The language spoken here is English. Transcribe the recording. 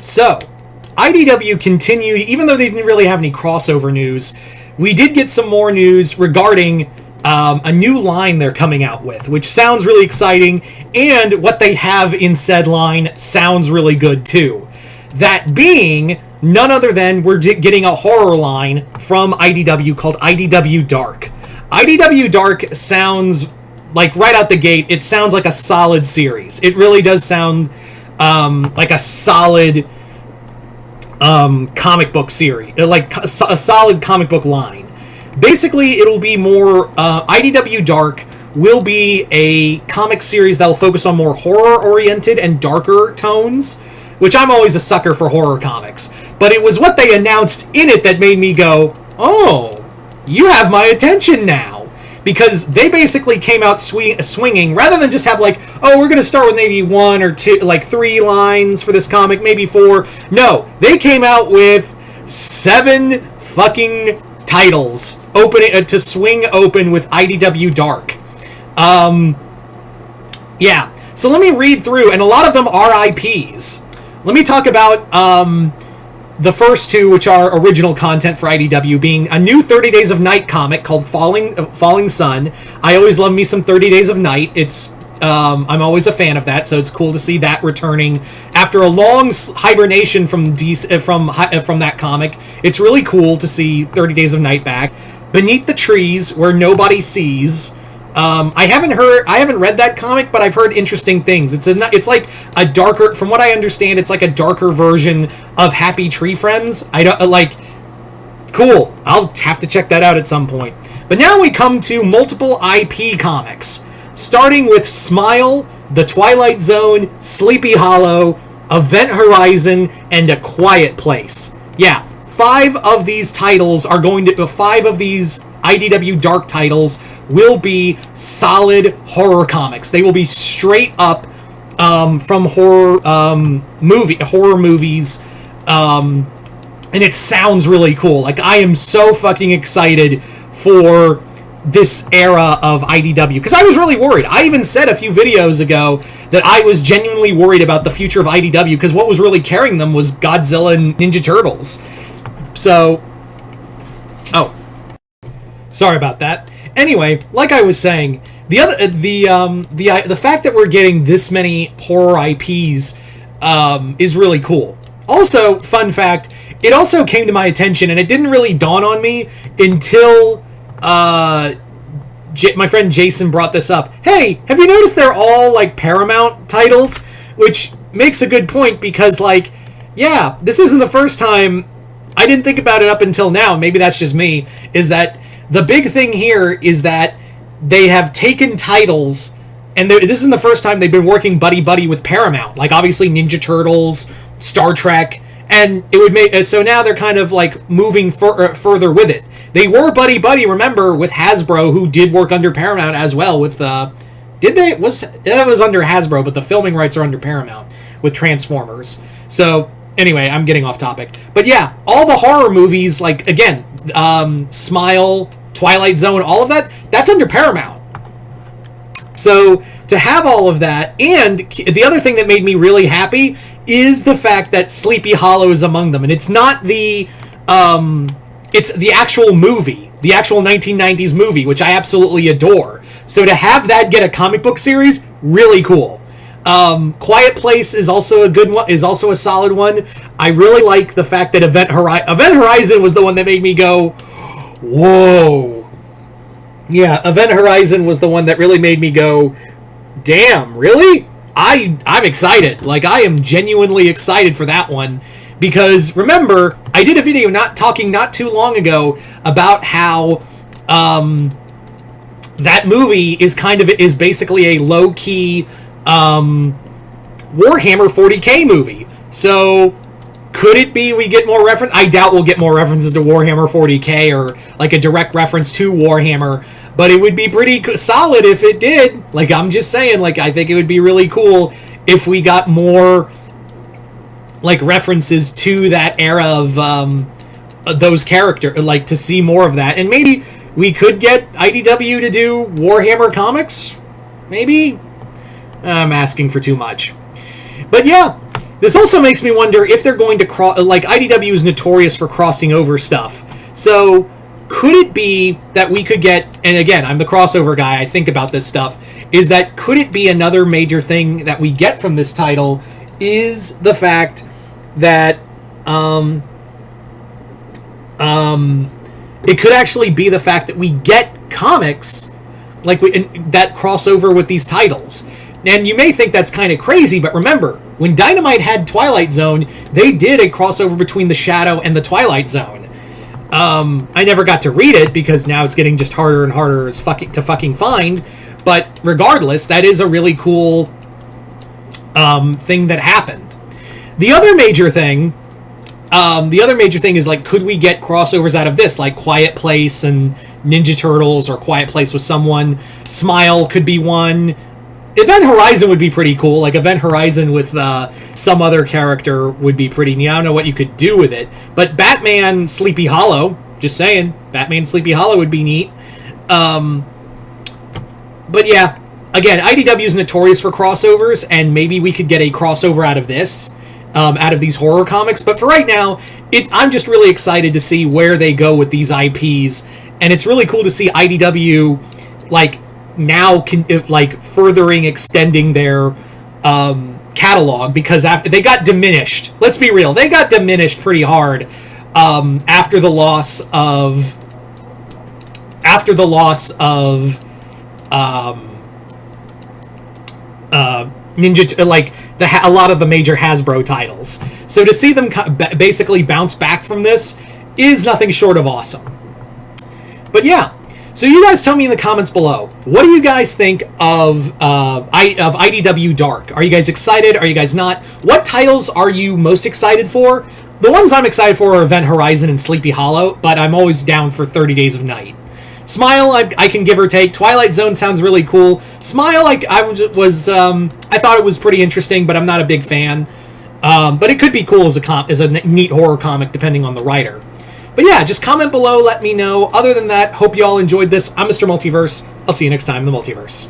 So, IDW continued, even though they didn't really have any crossover news, we did get some more news regarding a new line they're coming out with, which sounds really exciting, and what they have in said line sounds really good too. That being none other than we're getting a horror line from IDW called IDW Dark. IDW Dark sounds like, right out the gate, it sounds like a solid series. It really does sound like a solid comic book series, like a solid comic book line. Basically, it'll be more, IDW Dark will be a comic series that will focus on more horror-oriented and darker tones, which I'm always a sucker for horror comics. But it was what they announced in it that made me go, oh, you have my attention now. Because they basically came out swinging, rather than just have like, oh, we're going to start with maybe 1 or 2, like 3 lines for this comic, maybe 4. No, they came out with 7 fucking titles opening to swing open with IDW Dark. Yeah. So let me read through, and a lot of them are IPs. Let me talk about the first 2, which are original content for IDW, being a new 30 Days of Night comic called Falling Sun. I always love me some 30 Days of Night. It's I'm always a fan of that, so it's cool to see that returning after a long hibernation from that comic. It's really cool to see 30 Days of Night back. Beneath the Trees, Where Nobody Sees. I haven't read that comic, but I've heard interesting things. It's like a darker, from what I understand, it's like a darker version of Happy Tree Friends. I don't like. Cool. I'll have to check that out at some point. But now we come to multiple IP comics, starting with Smile, The Twilight Zone, Sleepy Hollow, Event Horizon, and A Quiet Place. Yeah, 5 of these titles are going to 5 of these IDW Dark titles will be solid horror comics. They will be straight up from horror movies, and it sounds really cool. Like, I am so fucking excited for this era of IDW, because I was really worried. I even said a few videos ago that I was genuinely worried about the future of IDW, because what was really carrying them was Godzilla and Ninja Turtles. So, oh, sorry about that. Anyway, like I was saying, the fact that we're getting this many horror IPs is really cool. Also, fun fact, it also came to my attention, and it didn't really dawn on me until my friend Jason brought this up. Hey, have you noticed they're all like Paramount titles? Which makes a good point, because like, yeah, this isn't the first time. I didn't think about it up until now. Maybe that's just me. Is that the big thing here is that they have taken titles, and this isn't the first time they've been working buddy-buddy with Paramount. Like, obviously, Ninja Turtles, Star Trek, and it would make... So now they're kind of, like, moving further with it. They were buddy-buddy, remember, with Hasbro, who did work under Paramount as well with... Did they? That was under Hasbro, but the filming rights are under Paramount with Transformers. So... Anyway, I'm getting off topic. But yeah, all the horror movies, like, again, Smile, Twilight Zone, all of that, that's under Paramount. So, to have all of that, and the other thing that made me really happy is the fact that Sleepy Hollow is among them. And it's not the, it's the actual movie, the actual 1990s movie, which I absolutely adore. So to have that get a comic book series, really cool. Quiet Place is also a good one, is also a solid one. I really like the fact that Event Horizon was the one that made me go, whoa. Yeah, Event Horizon was the one that really made me go, damn, really? I'm excited. Like, I am genuinely excited for that one. Because, remember, I did a video not too long ago about how, that movie is basically a low-key, Warhammer 40k movie. So could it be we get more reference? I doubt we'll get more references to Warhammer 40k or like a direct reference to Warhammer, but it would be pretty solid if it did. Like, I'm just saying, like, I think it would be really cool if we got more like references to that era of those characters, like to see more of that. And maybe we could get IDW to do Warhammer comics, maybe. I'm asking for too much. But yeah, This also makes me wonder if they're going to like IDW is notorious for crossing over stuff. So could it be that we could get, and again, I'm the crossover guy, I think about this stuff, is that could it be another major thing that we get from this title is the fact that it could actually be the fact that we get comics like that crossover with these titles. And you may think that's kind of crazy, but remember, when Dynamite had Twilight Zone, they did a crossover between the Shadow and the Twilight Zone. I never got to read it because now it's getting just harder and harder to fucking find. But regardless, that is a really cool thing that happened. The other major thing is, like, could we get crossovers out of this, like Quiet Place and Ninja Turtles, or Quiet Place with someone? Smile could be one. Event Horizon would be pretty cool. Like, Event Horizon with some other character would be pretty neat. I don't know what you could do with it. But Batman Sleepy Hollow, just saying, Batman Sleepy Hollow would be neat. But yeah, again, IDW is notorious for crossovers, and maybe we could get a crossover out of this, out of these horror comics. But for right now, I'm just really excited to see where they go with these IPs. And it's really cool to see IDW, like, now furthering extending their catalog, because after they got diminished, let's be real, they got diminished pretty hard after the loss of Ninja, like a lot of the major Hasbro titles. So to see them basically bounce back from this is nothing short of awesome. But yeah. So you guys tell me in the comments below, what do you guys think of IDW Dark? Are you guys excited? Are you guys not? What titles are you most excited for? The ones I'm excited for are Event Horizon and Sleepy Hollow, but I'm always down for 30 Days of Night. Smile, I can give or take. Twilight Zone sounds really cool. Smile, I thought it was pretty interesting, but I'm not a big fan. But it could be cool as a neat horror comic, depending on the writer. But yeah, just comment below, let me know. Other than that, hope you all enjoyed this. I'm Mr. Multiverse. I'll see you next time in the Multiverse.